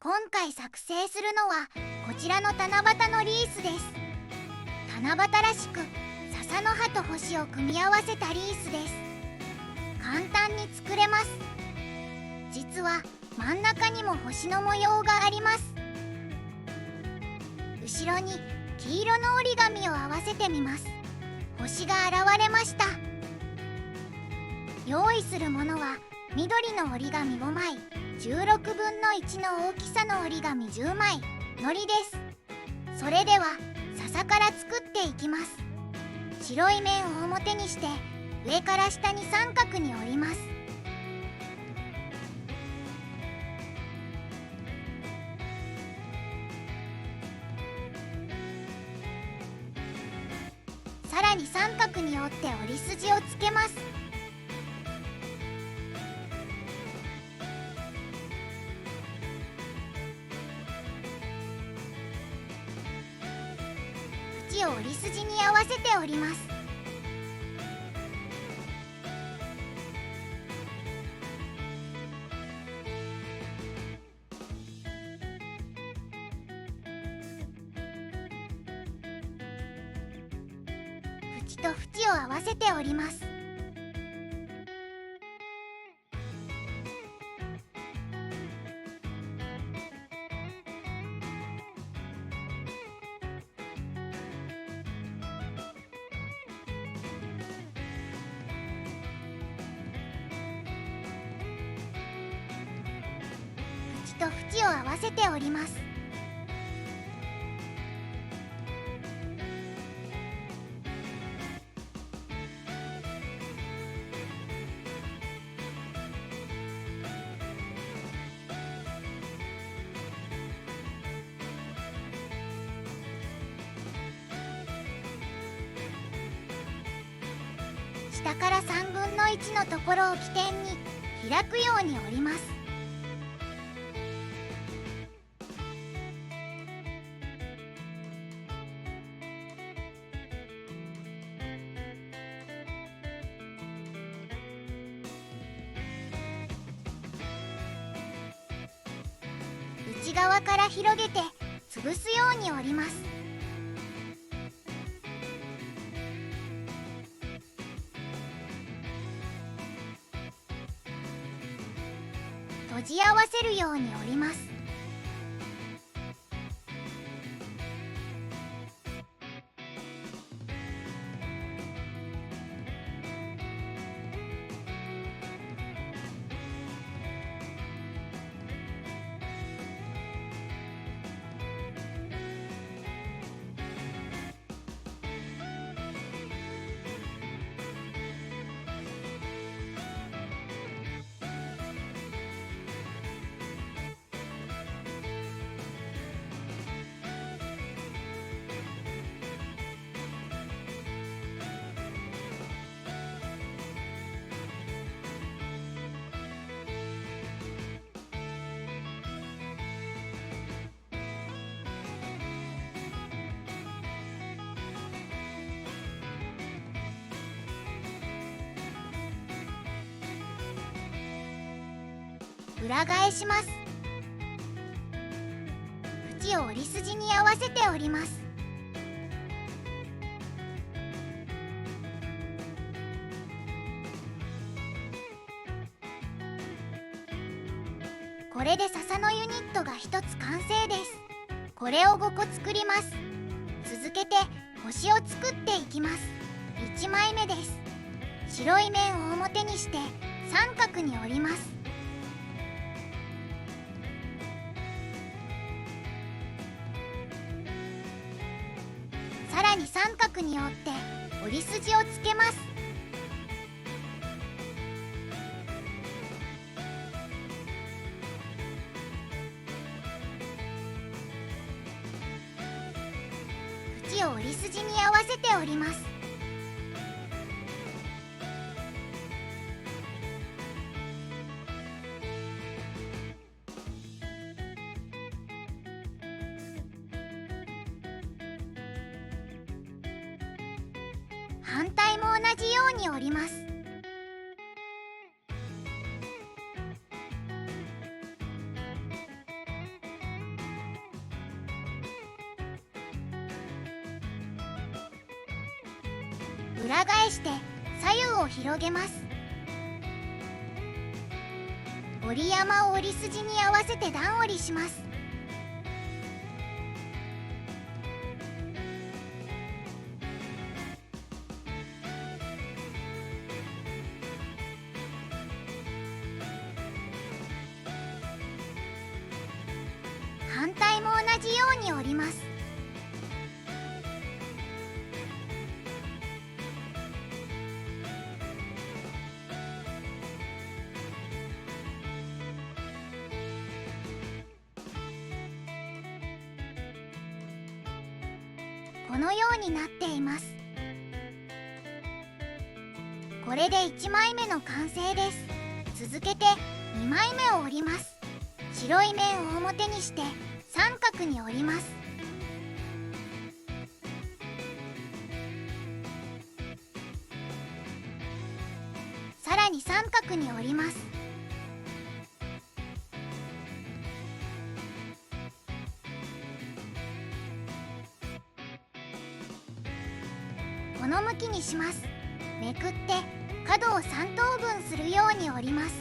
今回作成するのはこちらの七夕のリースです。七夕らしく笹の葉と星を組み合わせたリースです。簡単に作れます。実は真ん中にも星の模様があります。後ろに黄色の折り紙を合わせてみます。星が現れました。用意するものは緑の折り紙5枚、16分の1の大きさの折り紙10枚、糊です。それでは笹から作っていきます。白い面を表にして上から下に三角に折ります。さらに三角に折って折り筋をつけます。縁を折り筋に合わせて折ります。縁と縁を合わせて折ります。縁と縁を合わせて折ります。下から3分の1のところを起点に開くように折ります。内側から広げて潰すように折ります。閉じ合わせるように折ります。裏返します。縁を折り筋に合わせて折ります。これで笹のユニットが一つ完成です。これを5個作ります。続けて星を作っていきます。1枚目です。白い面を表にして三角に折ります。さらに三角に折って折り筋をつけます。縁を折り筋に合わせて折ります。反対も同じように折ります。裏返して左右を広げます。折り山を折り筋に合わせて段折りします。反対も同じように折ります。このようになっています。これで1枚目の完成です。続けて2枚目を折ります。白い面を表にして三角に折ります。さらに三角に折ります。この向きにします。めくって角を3等分するように折ります。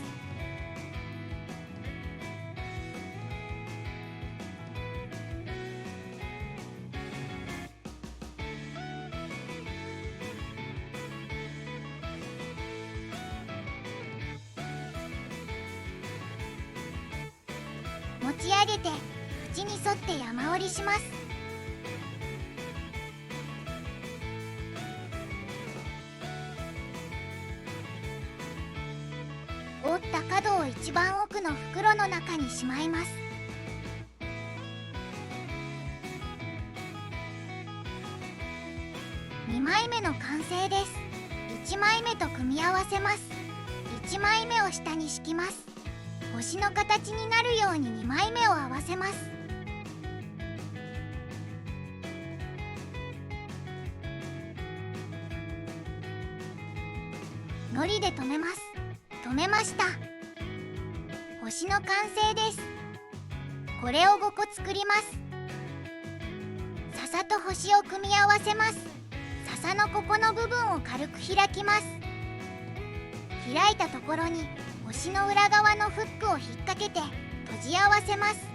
持ち上げて縁に沿って山折りします。折った角を一番奥の袋の中にしまいます。2枚目の完成です。1枚目と組み合わせます。1枚目を下に敷きます。星の形になるように2枚目を合わせます。糊で留めます。留めました。星の完成です。これを5個作ります。笹と星を組み合わせます。笹のここの部分を軽く開きます。開いたところに星の裏側のフックを引っ掛けて閉じ合わせます。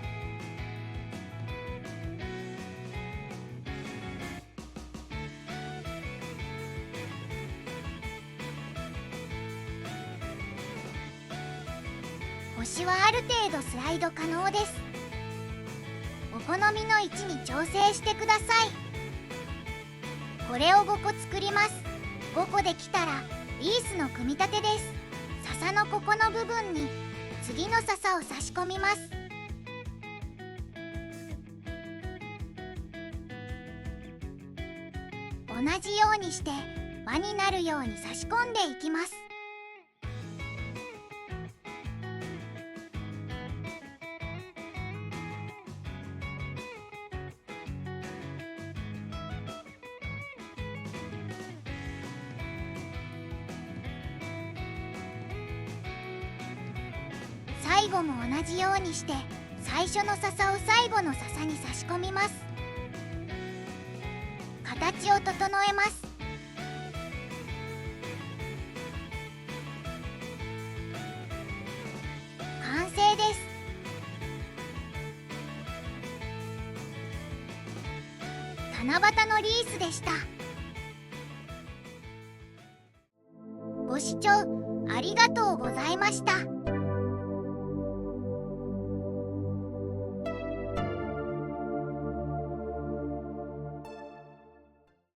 星はある程度スライド可能です。お好みの位置に調整してください。これを5個作ります。5個できたらリースの組み立てです。笹のここの部分に次の笹を差し込みます。同じようにして輪になるように差し込んでいきます。最後も同じようにして最初の笹を最後の笹に差し込みます。形を整えます。完成です。七夕のリースでした。ご視聴ありがとうございました。